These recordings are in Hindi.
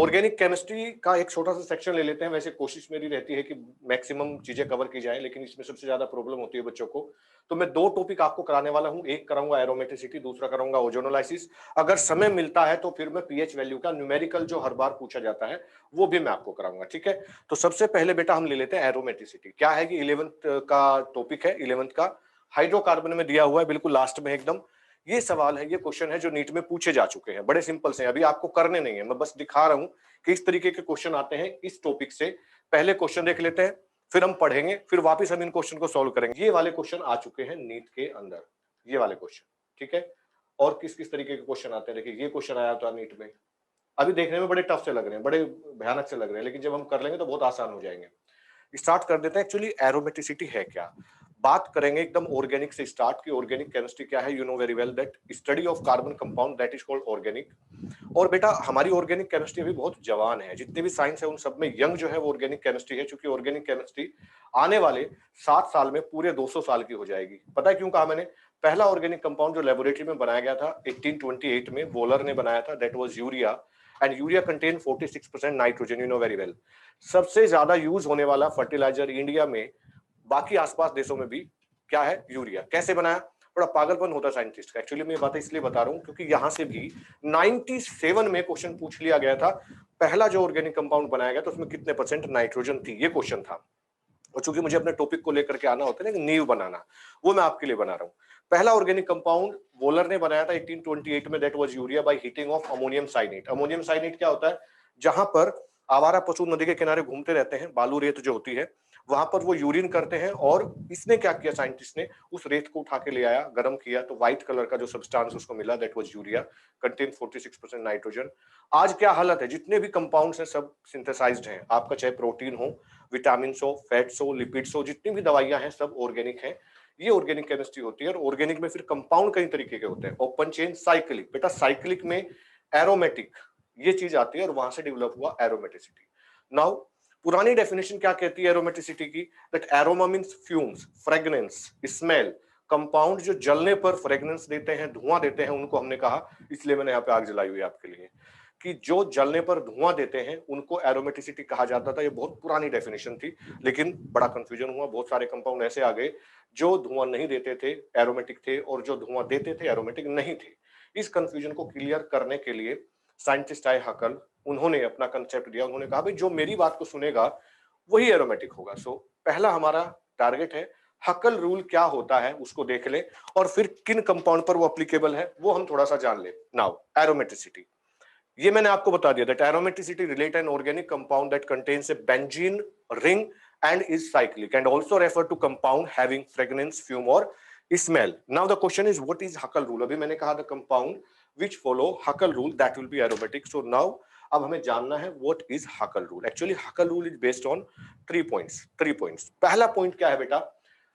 ऑर्गेनिक केमिस्ट्री का एक छोटा सा सेक्शन ले लेते हैं। वैसे कोशिश मेरी रहती है कि मैक्सिमम चीजें कवर की जाए, लेकिन इसमें सबसे ज्यादा प्रॉब्लम होती है बच्चों को। तो मैं दो टॉपिक आपको कराने वाला हूं, एक कराऊंगा एरोमेटिसिटी, दूसरा कराऊंगा ओजोनोलाइसिस। अगर समय मिलता है तो फिर मैं पीएच वैल्यू का न्यूमेरिकल जो हर बार पूछा जाता है वो भी मैं आपको कराऊंगा, ठीक है। तो सबसे पहले बेटा हम ले लेते हैं एरोमेटिसिटी। क्या है कि 11th का टॉपिक है, 11th का हाइड्रोकार्बन में दिया हुआ है, बिल्कुल लास्ट में एकदम। ये सवाल है, ये क्वेश्चन है जो नीट में पूछे जा चुके हैं, बड़े सिंपल से, अभी आपको करने नहीं है, मैं बस दिखा रहा हूं कि इस तरीके के क्वेश्चन आते हैं इस टॉपिक से। पहले क्वेश्चन देख लेते हैं, फिर हम पढ़ेंगे, फिर वापस हम इन क्वेश्चन को सॉल्व करेंगे। ये वाले क्वेश्चन आ चुके हैं नीट के अंदर, ये वाले क्वेश्चन, ठीक है। और किस किस तरीके के क्वेश्चन आते हैं, देखिए ये क्वेश्चन आया था नीट में। अभी देखने में बड़े टफ से लग रहे हैं, बड़े भयानक से लग रहे हैं, लेकिन जब हम कर लेंगे तो बहुत आसान हो जाएंगे। स्टार्ट कर देते हैं। एक्चुअली एरोमेटिसिटी है क्या, बात करेंगे एकदम ऑर्गेनिक से स्टार्ट की ऑर्गेनिक केमिस्ट्री क्या है। You know very well that study of carbon compound that is called organic. और बेटा हमारी ऑर्गेनिक केमिस्ट्री अभी बहुत जवान है, जितने भी साइंस है उन सब में यंग जो है वो ऑर्गेनिक केमिस्ट्री है, क्योंकि ऑर्गेनिक केमिस्ट्री आने वाले 7 साल में पूरे 200 साल की हो जाएगी। पता है क्यों कहा मैंने? पहला ऑर्गेनिक कंपाउंड जो लेबोरेटरी में बनाया गया था 1828 में, वोलर ने बनाया था, that was urea, and urea contain 46% nitrogen, you know very well. सबसे ज्यादा यूज होने वाला फर्टिलाइजर इंडिया में, बाकी आसपास देशों में भी, क्या है? यूरिया। कैसे बनाया? बड़ा पागलपन होता है साइंटिस्ट का। एक्चुअली मैं ये बातें इसलिए बता रहा हूं क्योंकि यहां से भी 97 में क्वेश्चन पूछ लिया गया था, पहला जो ऑर्गेनिक कंपाउंड बनाया गया तो उसमें कितने परसेंट नाइट्रोजन थी, ये क्वेश्चन था। और चूंकि मुझे अपने टॉपिक को लेकर के आना होता है ना, नींव बनाना, वो मैं आपके लिए बना रहा हूं। पहला ऑर्गेनिक कंपाउंड वोलर ने बनाया था 1828 में, that was urea by heating of ammonium cyanate. Ammonium cyanate क्या होता है? जहां पर आवारा पशु नदी के किनारे घूमते रहते हैं, बालू रेत जो होती है, वहां पर वो यूरिन करते हैं, और इसने क्या किया, साइंटिस्ट ने उस रेत को उठा के ले आया, गर्म किया, तो व्हाइट कलर का जो सब्सटेंस उसको मिला, that was urea, contain 46% nitrogen. आज क्या हालत है? जितने भी कंपाउंड्स हैं सब सिंथेसाइज्ड हैं, आपका चाहे प्रोटीन हो, विटामिन हो, फैट्स हो, लिपिड्स हो, जितनी भी दवाइयां हैं सब ऑर्गेनिक हैं। ये ऑर्गेनिक केमिस्ट्री होती है। और ऑर्गेनिक में फिर कंपाउंड कई तरीके के होते हैं, ओपन चेन, साइक्लिक। बेटा साइक्लिक में एरोमेटिक ये चीज आती है, और वहां से डेवलप हुआ एरोमेटिसिटी। नाउ पुरानी डेफिनेशन क्या कहती है एरोमेटिसिटी की? That aroma means fumes, fragrance, smell. Compound जो जलने पर फ्रेग्रेंस देते हैं, धुआं देते हैं, उनको हमने कहा, इसलिए मैंने यहाँ पे आग जलाई हुई है आपके लिए, कि जो जलने पर धुआं देते हैं उनको एरोमेटिसिटी कहा जाता था। ये बहुत पुरानी डेफिनेशन थी, लेकिन बड़ा कंफ्यूजन हुआ, बहुत सारे कंपाउंड ऐसे आ गए जो धुआं नहीं देते थे, एरोमेटिक थे, और जो धुआं देते थे, एरोमेटिक नहीं थे। इस कंफ्यूजन को क्लियर करने के लिए साइंटिस्ट आए हकल, उन्होंने अपना कंसेप्ट दिया। उन्होंने कहा भाई जो मेरी बात को सुनेगा वही एरोमेटिक होगा। सो पहला हमारा टारगेट है, हकल रूल क्या होता है उसको देख ले, और फिर किन कंपाउंड पर वो एप्लीकेबल है वो हम थोड़ा सा जान ले। नाउ एरोमेटिसिटी, ये मैंने आपको बता दिया, that aromaticity relate an organic compound that contains A benzene ring and is cyclic and also refer to compound having fragrance, fume or smell. Now the question is what is Huckel rule? अभी मैंने कहा the compound which follow Huckel rule that will be aromatic. So now अब हमें जानना है what is Huckel rule. Actually Huckel rule is based on 3 points. 3 points. पहला point क्या है बेटा?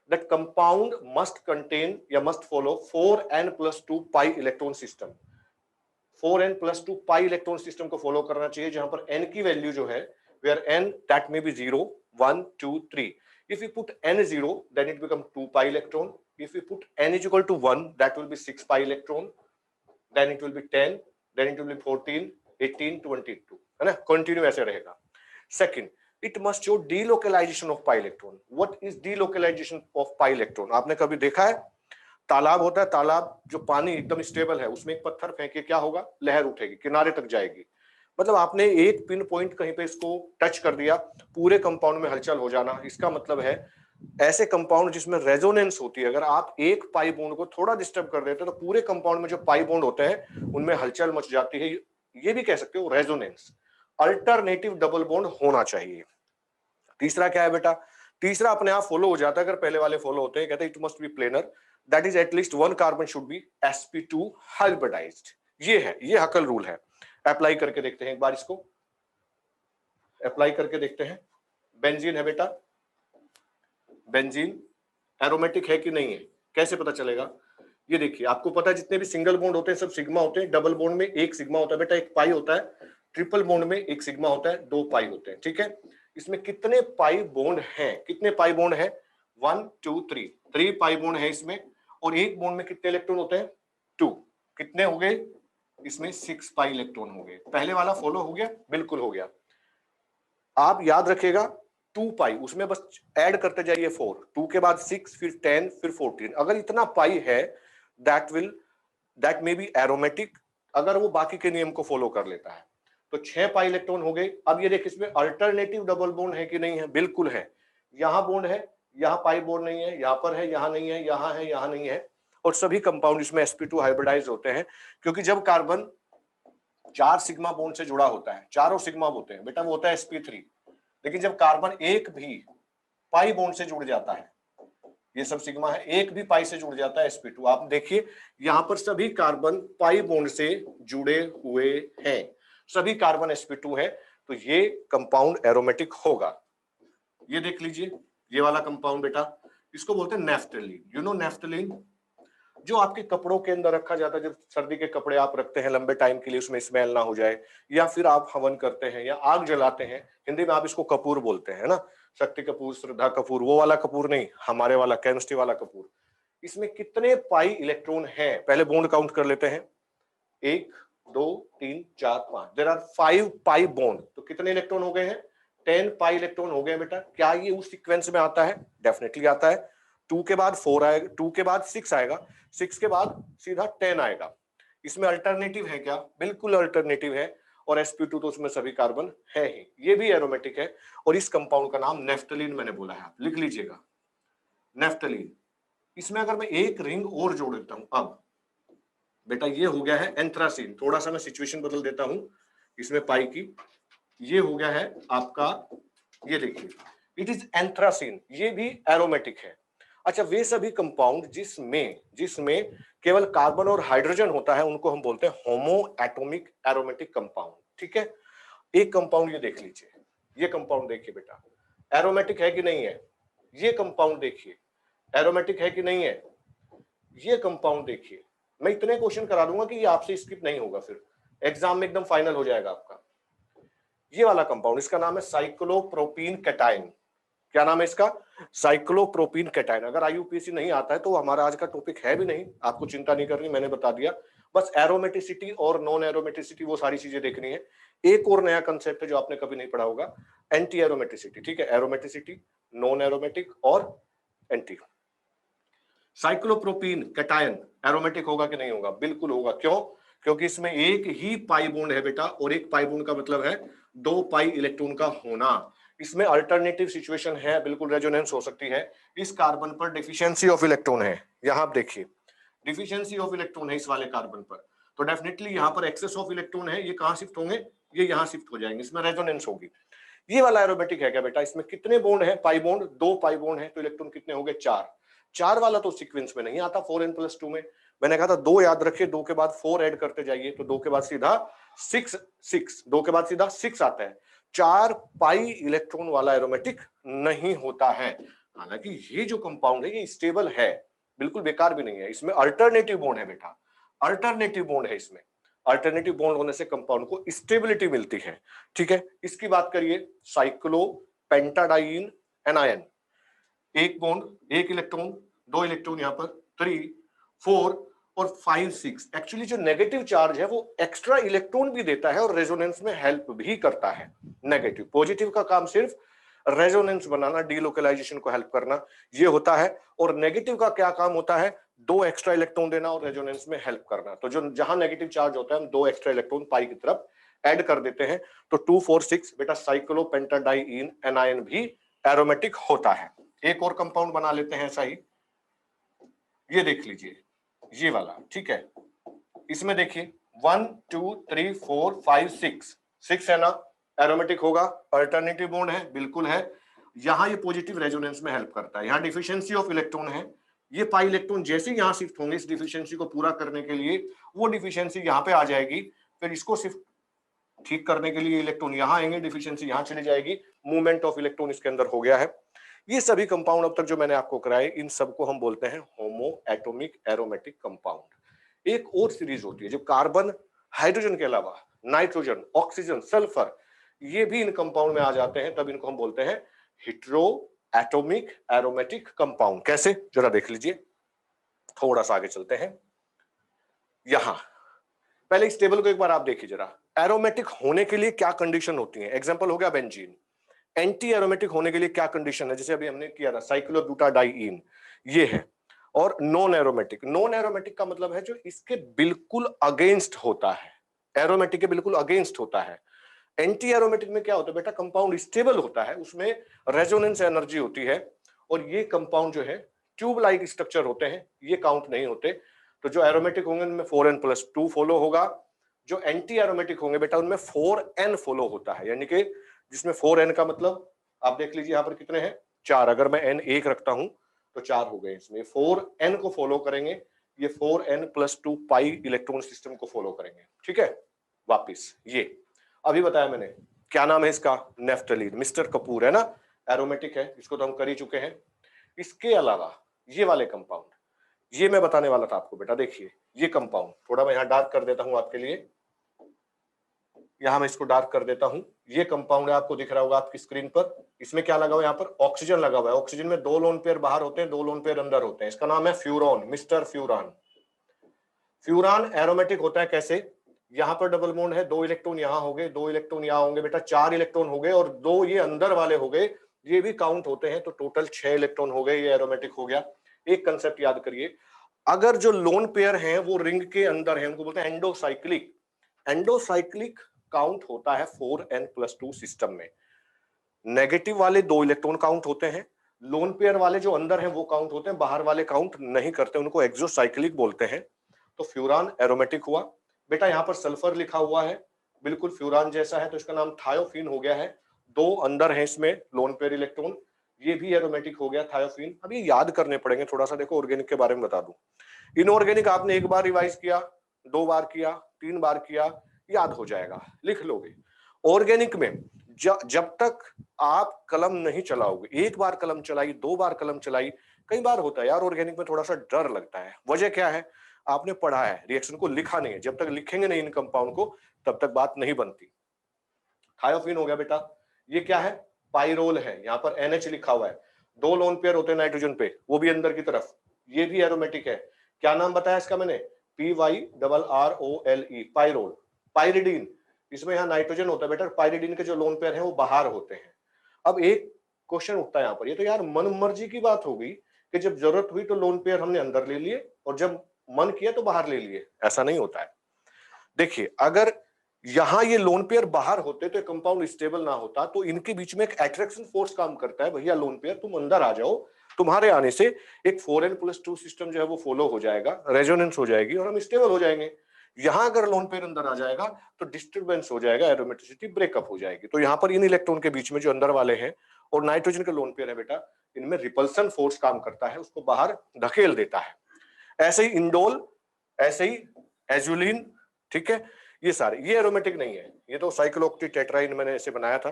That compound must contain या must follow 4n+2 pi electron system. 4n+2 pi electron system को फॉलो करना चाहिए, जहां पर n की वैल्यू जो है, where n that may be 0, 1, 2, 3. If we put n 0, then it become 2 pi electron. If we put n is equal to 1, that will be 6 pi electron. Then it will be 10, then it will be 14, 18, 22. है ना? कंटिन्यू ऐसे रहेगा. Second, it must show delocalization of pi electron. What is delocalization of pi electron? आपने कभी देखा है? तालाब होता है, तालाब जो पानी एकदम स्टेबल है, उसमें एक पत्थर फेंके क्या होगा? लहर उठेगी, किनारे तक जाएगी। मतलब आपने एक पिन पॉइंट कहीं पे इसको टच कर दिया, पूरे कंपाउंड में हलचल हो जाना। इसका मतलब है ऐसे कंपाउंड जिसमें रेजोनेंस होती है, अगर आप एक पाई बॉन्ड को थोड़ा डिस्टर्ब कर देते हैं तो पूरे कंपाउंड में जो पाई बॉन्ड होते हैं उनमें हलचल मच जाती है। ये भी कह सकते हो रेजोनेंस। अल्टरनेटिव डबल बॉन्ड होना चाहिए। तीसरा क्या है बेटा? तीसरा अपने आप फॉलो हो जाता है अगर पहले वाले फॉलो होते हैं। कहते हैं it must be planar, that is at least one carbon should be sp2 hybridized. ये है, ये हकल रूल है। अप्लाई करके देखते हैं एक बार, इसको अप्लाई करके देखते हैं। बेंजीन है बेटा, बेंजीन एरोमेटिक है कि नहीं है, कैसे पता चलेगा? ये देखिए, आपको पता है जितने भी सिंगल बॉन्ड होते हैं सब सिग्मा होते हैं, डबल बॉन्ड में एक सिग्मा होता है बेटा, एक पाई होता है, ट्रिपल बॉन्ड में एक सिग्मा होता है, दो पाई होते हैं, ठीक है। इसमें कितने पाई बॉन्ड हैं? कितने पाई बॉन्ड है? 1 2 3, 3 पाई बॉन्ड है इसमें। और एक बॉन्ड में कितने इलेक्ट्रॉन होते हैं? 2। कितने हो गए? इसमें 6 पाई इलेक्ट्रॉन हो गए। पहले वाला फॉलो हो गया? बिल्कुल हो गया। आप याद रखिएगा 2 पाई, उसमें बस ऐड करते जाइए 4, 2 के बाद 6, फिर 10, फिर 14। अगर इतना पाई है दैट मे बी एरोमेटिक, अगर वो बाकी के नियम को फॉलो कर लेता है। तो 6 पाई इलेक्ट्रॉन हो गए। अब ये देख, इसमें अल्टरनेटिव डबल बॉन्ड है कि नहीं है? बिल्कुल है। यहां बॉन्ड है, यहां पाई बॉन्ड नहीं है, यहां पर है, यहां नहीं है, यहां है, यहां नहीं है। और सभी कंपाउंड इसमें sp2 हाइब्रिडाइज होते हैं, क्योंकि जब कार्बन 4 सिग्मा बॉन्ड से जुड़ा होता है, चारों सिग्मा होते हैं बेटा, वो होता है sp3। लेकिन जब कार्बन एक भी पाई बॉन्ड से जुड़ जाता है, ये सब सिग्मा है, एक भी पाई से जुड़ जाता है sp2। आप देखिए यहां पर सभी कार्बन पाई बॉन्ड से जुड़े हुए हैं, सभी कार्बन sp2 है, तो ये कंपाउंड एरोमेटिक होगा। ये देख लीजिए, ये वाला कंपाउंड बेटा, इसको बोलते हैं नेफ्थलीन। यू नो नेफ्थलीन, जो आपके कपड़ों के अंदर रखा जाता है, जब सर्दी के कपड़े आप रखते हैं लंबे टाइम के लिए, उसमें स्मेल ना हो जाए, या फिर आप हवन करते हैं या आग जलाते हैं, हिंदी में आप इसको कपूर बोलते हैं ना, शक्ति कपूर, श्रद्धा कपूर, वो वाला कपूर नहीं, हमारे वाला केमिस्ट्री वाला कपूर। इसमें कितने पाई इलेक्ट्रॉन है? पहले बॉन्ड काउंट कर लेते हैं, 1 2 3 4 5, देयर आर 5 पाई बॉन्ड। तो कितने इलेक्ट्रॉन हो गए हैं? 10 पाई इलेक्ट्रॉन हो गए बेटा। क्या ये उस सीक्वेंस में आता है? डेफिनेटली आता है। 2 के बाद 4 आएगा, 2 के बाद 6 आएगा, 6 के बाद सीधा 10 आएगा। इसमें अल्टरनेटिव है क्या? बिल्कुल अल्टरनेटिव है। और sp2 तो उसमें सभी कार्बन है ही, ये भी एरोमेटिक है। और इस कंपाउंड का नाम नेफ्थलीन मैंने बोला है, आप लिख लीजिएगा, नेफ्थलीन। इसमें अगर मैं एक रिंग और जोड़ देता हूं, अब बेटा ये हो गया है एंथ्रासीन। थोड़ा सा मैं सिचुएशन बदल देता हूं इसमें पाई की। ये हो गया है आपका, ये देखिए, इट इज एंथ्रासीन, ये भी एरोमेटिक है। अच्छा, वे सभी कंपाउंड जिसमें केवल कार्बन और हाइड्रोजन होता है, उनको हम बोलते हैं होमो एटॉमिक एरोमेटिक कंपाउंड। ठीक है, एक कंपाउंड ये देख लीजिए, ये कंपाउंड देखिए बेटा, एरोमेटिक है कि नहीं है? ये कंपाउंड देखिए, एरोमेटिक है कि नहीं है? ये कंपाउंड देखिए। मैं इतने क्वेश्चन करा दूंगा कि ये आपसे स्किप नहीं होगा, फिर एग्जाम में एकदम फाइनल हो जाएगा आपका। ये वाला कंपाउंड, इसका नाम है साइक्लोप्रोपीन कैटायन। क्या नाम है इसका? Cyclopropene cation. अगर आईयूपीएसी नहीं आता है तो हमारा आज का टॉपिक है भी नहीं, आपको चिंता नहीं करनी, मैंने बता दिया। बस एरोमेटिसिटी और नॉन एरोमेटिसिटी, वो सारी चीजें देखनी है। एक और नया कंसेप्ट है जो आपने कभी नहीं पढ़ा होगा, एंटी एरोमेटिसिटी। ठीक है, एरोमेटिसिटी, नॉन एरोमेटिक और एंटी। साइक्लोप्रोपीन कैटायन एरोमेटिक होगा कि नहीं होगा? बिल्कुल होगा। क्यों? क्योंकि इसमें एक ही पाई बॉन्ड है बेटा, और एक पाई बॉन्ड का मतलब है 2 पाई इलेक्ट्रॉन का होना। इसमें अल्टरनेटिव सिचुएशन है, बिल्कुल रेजोनेंस हो सकती है। इस कार्बन पर डिफिशियंसी ऑफ इलेक्ट्रॉन है, यहां आप देखिए डिफिशियंसी ऑफ इलेक्ट्रॉन है इस वाले कार्बन पर, तो डेफिनेटली यहां पर एक्सेस ऑफ इलेक्ट्रॉन है। ये कहां शिफ्ट होंगे? ये यहां शिफ्ट हो जाएंगे, इसमें रेजोनेंस होगी। ये वाला एरोमेटिक है क्या बेटा? इसमें कितने बॉन्ड है? पाई बॉन्ड, 2 पाई बॉन्ड है, तो इलेक्ट्रॉन कितने हो गए? 4। 4 वाला तो सीक्वेंस में नहीं आता 4n+2 में। मैंने कहा था 2 याद रखिए, 2 के बाद 4 ऐड करते जाइए, तो 2 के बाद सीधा 6, 2 के बाद सीधा 6 आता है। 4 पाई इलेक्ट्रॉन वाला एरोमेटिक नहीं होता है। हालांकि ये जो कंपाउंड है ये स्टेबल है, बिल्कुल बेकार भी नहीं है। इसमें अल्टरनेटिव बॉन्ड है बेटा, अल्टरनेटिव बॉन्ड है इसमें। अल्टरनेटिव बॉन्ड होने से कंपाउंड को स्टेबिलिटी मिलती है। ठीक है, इसकी बात करिए, साइक्लोपेंटाडाइन एनायन, एक बॉन्ड, एक इलेक्ट्रॉन, 2 इलेक्ट्रॉन यहां पर, 3 4 और 5 6। एक्चुअली जो नेगेटिव चार्ज है वो एक्स्ट्रा इलेक्ट्रॉन भी देता है और रेजोनेंस में हेल्प भी करता है। नेगेटिव, पॉजिटिव का काम सिर्फ रेजोनेंस बनाना, डीलोकलाइजेशन को हेल्प करना, ये होता है। और नेगेटिव का क्या काम होता है? 2 एक्स्ट्रा इलेक्ट्रॉन देना और रेजोनेंस में हेल्प करना। तो जो जहां नेगेटिव चार्ज होता है, हम 2 एक्स्ट्रा इलेक्ट्रॉन पाई की तरफ ऐड कर देते हैं, तो 2 4 6 बेटा साइक्लोपेंटाडाइन एनायन भी एरोमेटिक होता है। एक और कंपाउंड बना लेते हैं ऐसा ही, ये देख लीजिए, ये वाला। ठीक है, इसमें देखिए 1 2 3 4 5 6, 6 है ना, एरोमेटिक होगा। अल्टरनेटिव बॉन्ड है, बिल्कुल है। यहां ये पॉजिटिव रेजोनेंस में हेल्प करता है। यहां डिफिशियंसी ऑफ इलेक्ट्रॉन है, ये पाई इलेक्ट्रॉन जैसे ही यहां शिफ्ट होंगे इस डिफिशियंसी को पूरा करने के लिए, वो डिफिशियंसी यहां पे आ जाएगी, फिर इसको शिफ्ट ठीक करने के लिए इलेक्ट्रॉन यहां आएंगे, डिफिशियंसी यहां चली जाएगी, मूवमेंट ऑफ इलेक्ट्रॉन इसके अंदर हो गया है। ये सभी कंपाउंड अब तक जो मैंने आपको कराए, इन सबको हम बोलते हैं होमो एटॉमिक एरोमेटिक कंपाउंड। एक और सीरीज होती है जो कार्बन हाइड्रोजन के अलावा नाइट्रोजन, ऑक्सीजन, सल्फर, ये भी इन कंपाउंड में आ जाते हैं, तब इनको हम बोलते हैं हिट्रो एटॉमिक एरोमेटिक कंपाउंड। कैसे? जरा देख लीजिए, थोड़ा सा आगे चलते हैं। यहां पहले स्टेबल को एक बार आप देखिए जरा, एरोमेटिक होने के लिए क्या कंडीशन होती है। एग्जांपल हो गया बेंजीन। एंटी एरोमेटिक होने के लिए क्या कंडीशन है, जैसे अभी हमने किया था साइक्लोब्यूटाडाइईन, ये है। और नॉन एरोमेटिक, नॉन एरोमेटिक का मतलब है जो इसके बिल्कुल अगेंस्ट होता है, एरोमेटिक के बिल्कुल अगेंस्ट होता है। एंटी एरोमेटिक में क्या होता है बेटा, कंपाउंड स्टेबल होता है, उसमें रेजोनेंस एनर्जी होती है, और ये कंपाउंड जो है ट्यूब लाइक स्ट्रक्चर होते हैं, ये काउंट नहीं होते। तो जो एरोमेटिक होंगे उनमें 4n+2 फॉलो होगा, जो एंटी एरोमेटिक होंगे बेटा उनमें 4n फॉलो होता है, यानी कि जिसमें 4n का मतलब आप देख लीजिए यहां पर कितने हैं, 4। अगर मैं n 1 रखता हूं तो 4 हो गए, इसमें 4n को फॉलो करेंगे, ये 4n+2 पाई इलेक्ट्रॉन सिस्टम को फॉलो करेंगे, ठीक है। वापिस ये अभी बताया मैंने, क्या नाम है इसका, नेफ्थलीन, मिस्टर कपूर है ना, एरोमेटिक है, इसको तो हम कर ही चुके हैं। इसके अलावा ये वाले कंपाउंड, ये मैं बताने वाला था आपको बेटा, देखिए ये कंपाउंड थोड़ा मैं यहां डार्क कर देता हूं आपके लिए, यहां मैं इसको डार्क कर देता हूं। ये कंपाउंड है, आपको दिख रहा होगा आपकी स्क्रीन पर, इसमें क्या लगा हुआ है, यहाँ पर ऑक्सीजन लगा हुआ है। ऑक्सीजन में 2 लोन पेयर बाहर होते हैं, 2 लोन पेयर अंदर होते हैं, इसका नाम है furan, mister furan. Furan aromatic होता है कैसे, यहां पर डबल बॉन्ड है, 2 इलेक्ट्रॉन यहां हो गए, 2 इलेक्ट्रॉन यहां होंगे बेटा, 4 इलेक्ट्रॉन हो गए, और 2 ये अंदर वाले हो गए, ये भी काउंट होते हैं, तो टोटल 6 इलेक्ट्रॉन हो गए, ये एरोमेटिक हो गया। एक कंसेप्ट याद करिए, अगर जो लोन पेयर हैं वो रिंग के अंदर है, उनको बोलते हैं एंडोसाइक्लिक। एंडोसाइक्लिक काउंट होता है 4n+2 सिस्टम में। नेगेटिव वाले 2 इलेक्ट्रॉन काउंट होते हैं, लोन पेयर वाले जो अंदर हैं वो काउंट होते हैं, बाहर वाले काउंट नहीं करते, उनको एक्सोसाइक्लिक बोलते हैं। तो फ्यूरान एरोमेटिक हुआ बेटा। यहां पर सल्फर लिखा हुआ है, बिल्कुल फ्यूरान जैसा है, तो इसका नाम थायोफिन हो गया है। 2 अंदर है इसमें लोन पेयर इलेक्ट्रॉन, ये भी एरोमेटिक हो गया थायोफिन। अब ये याद करने पड़ेंगे थोड़ा सा, देखो ऑर्गेनिक के बारे में बता दूं। इनऑर्गेनिक आपने एक बार रिवाइज किया, 2 बार किया, 3 बार किया, याद हो जाएगा, लिख लोगे। ऑर्गेनिक में जब तक आप कलम नहीं चलाओगे, एक बार कलम चलाई, 2 बार कलम चलाई, कई बार होता है यार ऑर्गेनिक में थोड़ा सा डर लगता है। वजह क्या है, आपने पढ़ा है, रिएक्शन को लिखा नहीं है, जब तक लिखेंगे नहीं इन कंपाउंड को तब तक बात नहीं बनती। थायोफिन हो गया बेटा, ये क्या है, पाइरोल है, यहाँ पर NH लिखा हुआ है, 2 लोन पेयर होते हैं नाइट्रोजन पे, वो भी अंदर की तरफ, ये भी एरोमेटिक है। क्या नाम बताया इसका मैंने, PYRROLE, पाइरोल। पाइरिडीन, इसमें यहाँ नाइट्रोजन होता है बेटा, पाइरिडीन के जो लोन पेयर हैं वो बाहर होते हैं। अब एक क्वेश्चन उठता है यहाँ पर, ये तो यार मन मर्जी की बात होगी कि जब जरूरत हुई तो लोन पेयर हमने अंदर ले लिए और जब मन किया तो बाहर ले लिए, ऐसा नहीं होता है। देखिए अगर यहां ये लोन पेयर बाहर होते तो कंपाउंड स्टेबल ना होता, तो इनके बीच में एक अट्रैक्शन फोर्स काम करता है, भैया लोन पेयर तुम अंदर आ जाओ, तुम्हारे आने से एक 4n+2 सिस्टम जो है वो फॉलो हो जाएगा, रेजोनेंस हो जाएगी और हम स्टेबल हो जाएंगे। यहां अगर लोन पेयर अंदर आ जाएगा तो डिस्टर्बेंस हो जाएगा, एरोमेटिसिटी ब्रेकअप हो जाएगी। तो यहां पर इन इलेक्ट्रॉन के बीच में जो अंदर वाले हैं और नाइट्रोजन के लोन पेयर है बेटा, इनमें रिपल्सन फोर्स काम करता है, उसको बाहर धकेल देता है। ऐसे ही इंडोल, ऐसे ही एजुलिन, ठीक है, ये सारे, ये एरोमेटिक नहीं है, ये तो साइक्लोऑक्टेट्राइन मैंने ऐसे बनाया था।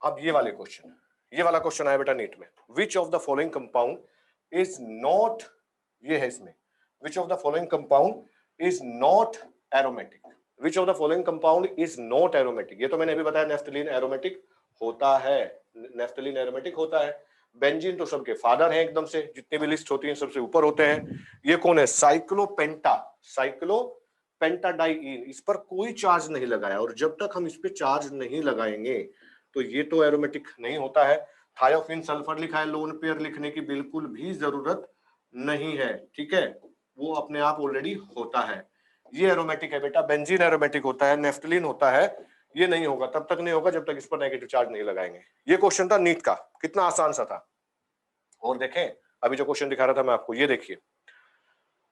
अब ये वाले क्वेश्चन, ये वाला क्वेश्चन आया बेटा नीट में, which of the following compound is not, ये है इसमें, which of the following compound is not aromatic, which of the following compound is not aromatic. ये तो मैंने अभी बताया नेफ्थलीन एरोमेटिक होता है, नेफ्थलीन एरोमेटिक होता है। बेंजीन तो सबके फादर हैं एकदम से, जितने भी लिस्ट होती है सबसे ऊपर होते हैं। ये कौन है, साइक्लोपेंटा, साइक्लोपेंटाडाइईन, इस पर कोई चार्ज नहीं लगाया, और जब तक हम इस पे चार्ज नहीं लगाएंगे तो ये तो एरोमेटिक नहीं होता है। थायोफिन सल्फर लिखा है, लोन पेयर लिखने की बिल्कुल भी जरूरत नहीं है, ठीक है, वो अपने आप ऑलरेडी होता है। ये एरोमेटिक है बेटा, बेंजीन एरोमेटिक होता है, नेफ्थलीन होता है, ये नहीं होगा, तब तक नहीं होगा जब तक इस पर नेगेटिव चार्ज नहीं लगाएंगे। ये क्वेश्चन था नीट का, कितना आसान सा था। और देखें अभी जो क्वेश्चन दिखा रहा था मैं आपको, ये देखिए,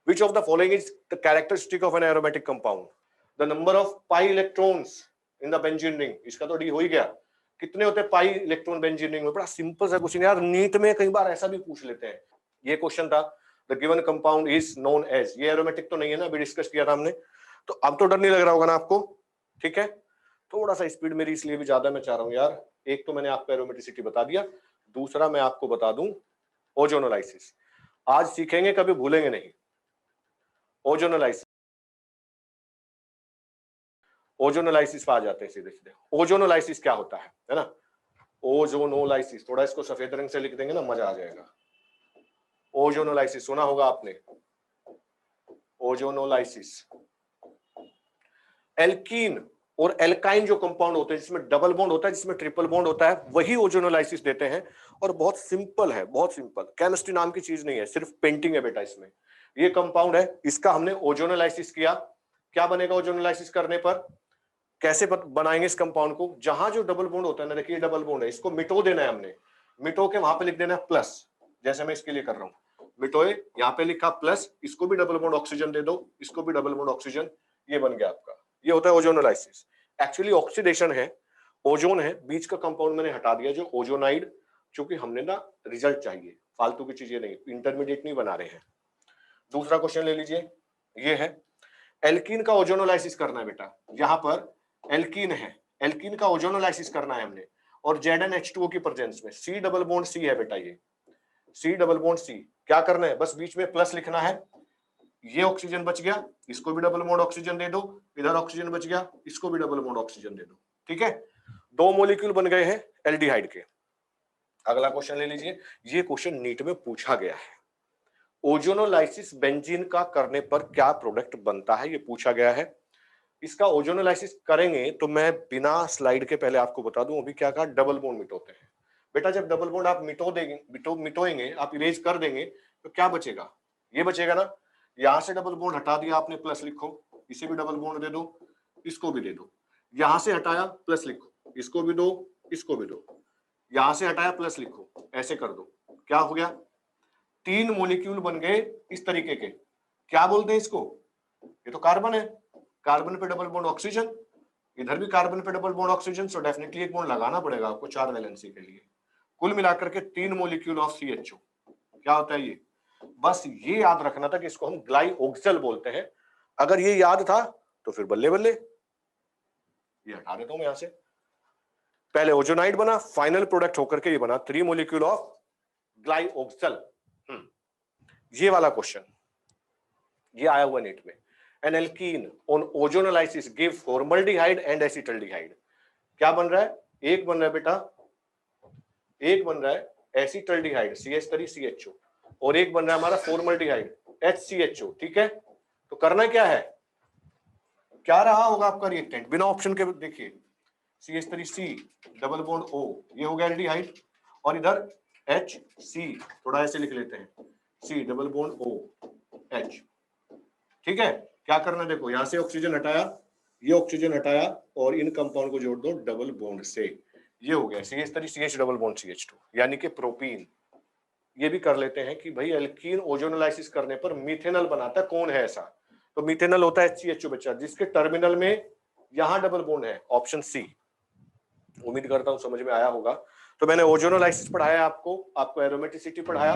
which of the following is the characteristic of an aromatic compound, the number of pi electrons in the benzene ring, इसका तो डी हो ही गया, कितने होते हैं पाई इलेक्ट्रॉन बेंजीन रिंग में। बड़ा सिंपल सा क्वेश्चन यार, नीट में कई बार ऐसा भी पूछ लेते हैं। ये क्वेश्चन था, the given compound is known as, ये एरोमेटिक तो नहीं है ना, अभी डिस्कस किया था हमने, तो अब तो डर नहीं लग रहा होगा ना आपको, ठीक है। थोड़ा सा स्पीड मेरी इसलिए भी ज्यादा मैं चाह रहा हूं यार, एक तो मैंने आपको एरोमेटिसिटी बता दिया, दूसरा मैं आपको बता दूं ओजोनोलाइसिस, आज सीखेंगे कभी भूलेंगे नहीं। ओजोनोलाइसिस, ओजोनोलाइसिस पे आ जाते हैं सीधे सीधे। ओजोनोलाइसिस क्या होता है ना, ओजोनोलाइसिस, थोड़ा इसको सफेद रंग से लिख देंगे ना, मजा आ जाएगा। ओजोनोलाइसिस सुना होगा आपने, ओजोनोलाइसिस, एल्कीन और एल्काइन जो कंपाउंड होते हैं जिसमें डबल बॉन्ड होता है, जिसमें ट्रिपल बॉन्ड होता है, वही ओजोनोलाइसिस देते हैं। और बहुत सिंपल है, बहुत सिंपल, केमिस्ट्री नाम की चीज नहीं है, सिर्फ पेंटिंग है बेटा इसमें। ये कंपाउंड है, इसका हमने ओजोनोलाइसिस किया, क्या बनेगा ओजोनोलाइसिस करने पर? कैसे बनाएंगे इस कंपाउंड को? जहां जो डबल बॉन्ड होता है ना, देखिए डबल बॉन्ड है, इसको मिटो देना है हमने, मिटो के वहां पे लिख देना है प्लस, जैसे मैं इसके लिए कर रहा हूं, मिटोए, यहाँ पे लिखा प्लस, इसको भी डबल बॉन्ड ऑक्सीजन दे दो, इसको भी डबल बॉन्ड ऑक्सीजन, ये बन गया आपका। ये होता है ओजोनोलाइसिस। एक्चुअली ऑक्सीडेशन है, ओजोन है, बीच का कंपाउंड मैंने हटा दिया जो ओजोनाइड, क्योंकि हमने ना रिजल्ट चाहिए, फालतू की चीजें नहीं, इंटरमीडिएट नहीं बना रहे हैं। दूसरा क्वेश्चन ले लीजिए, ये है एल्कीन का ओजोनोलाइसिस करना है बेटा। यहां पर एल्कीन है, एल्कीन का ओजोनोलाइसिस करना है हमने, और ZnH2O की प्रेजेंस में, C डबल बॉन्ड C है बेटा, ये C डबल बॉन्ड C। क्या करना है? बस बीच में प्लस लिखना है, ये ऑक्सीजन बच गया, इसको भी डबल बॉन्ड ऑक्सीजन दे दो, इधर ऑक्सीजन बच गया, इसको भी डबल बॉन्ड ऑक्सीजन दे दो। ठीक है, दो मॉलिक्यूल बन गए हैं एल्डिहाइड के। अगला क्वेश्चन ले लीजिए, ये क्वेश्चन नीट में पूछा गया है, ओजोनोलाइसिस बेंजीन का करने पर क्या प्रोडक्ट बनता है, ये पूछा गया है। इसका ओजोनोलाइसिस करेंगे तो मैं बिना स्लाइड के पहले आपको बता दूं, अभी क्या कहा, डबल बॉन्ड मिटोते हैं बेटा। जब डबल बॉन्ड आप मिटो देंगे, मिटोएंगे, आप इरेज कर देंगे, तो क्या बचेगा? ये बचेगा ना। यहां से डबल बॉन्ड हटा दिया आपने, प्लस लिखो, इसे भी डबल बॉन्ड दे दो, इसको भी दे दो, यहां से हटाया प्लस लिखो, इसको भी दो, इसको भी दो, यहां से हटाया प्लस लिखो, ऐसे कर दो, क्या हो गया? तीन मॉलिक्यूल बन गए इस तरीके के। क्या बोलते हैं इसको? ये तो कार्बन है, कार्बन पे डबल बॉन्ड ऑक्सीजन, इधर भी कार्बन पे double bond oxygen, so definitely एक बॉन्ड लगाना पड़ेगा आपको 4 वैलेंसी के लिए। कुल मिलाकर के 3 मॉलिक्यूल ऑफ CHO। क्या होता है ये? बस ये याद रखना था कि इसको हम ग्लाइओक्सल बोलते हैं। अगर ये याद था तो फिर बल्ले बल्ले। ये हटा देता हूं मैं यहां से, पहले ओजोनाइड बना, फाइनल प्रोडक्ट होकर के ये बना 3 मॉलिक्यूल ऑफ ग्लाइओक्सल। ये वाला क्वेश्चन ये आया हुआ नीट में। An alkene on ozonolysis give formaldehyde and acetaldehyde। क्या बन रहा है? एक बन रहा है बेटा, एक बन रहा है एसिटल्डिहाइड CH3CHO, और एक बन रहा है हमारा फॉर्मल्डिहाइड HCHO। ठीक है, तो करना क्या है? क्या रहा होगा आपका रिएक्टेंट बिना ऑप्शन के? देखिए CH3C डबल बॉन्ड O, ये हो गया एल्डिहाइड, और इधर HC, थोड़ा ऐसे लिख लेते हैं, C डबल बॉन्ड OH। ठीक है, क्या करना है? देखो यहां से ऑक्सीजन हटाया, ये ऑक्सीजन हटाया, और इन कंपाउंड को जोड़ दो डबल बॉन्ड से, ये हो गया CH3CH डबल बॉन्ड CH2, यानी कि प्रोपीन। ये भी कर लेते हैं कि भाई एल्कीन ओजोनोलाइसिस करने पर मिथेनॉल बनाता है, कौन है ऐसा? तो मिथेनॉल होता है HCHO बच्चा, जिसके टर्मिनल में यहां डबल बॉन्ड है, ऑप्शन C। उम्मीद करता हूं समझ में आया होगा। तो मैंने ओजोनोलाइसिस पढ़ाया आपको एरोमेटिसिटी पढ़ाया,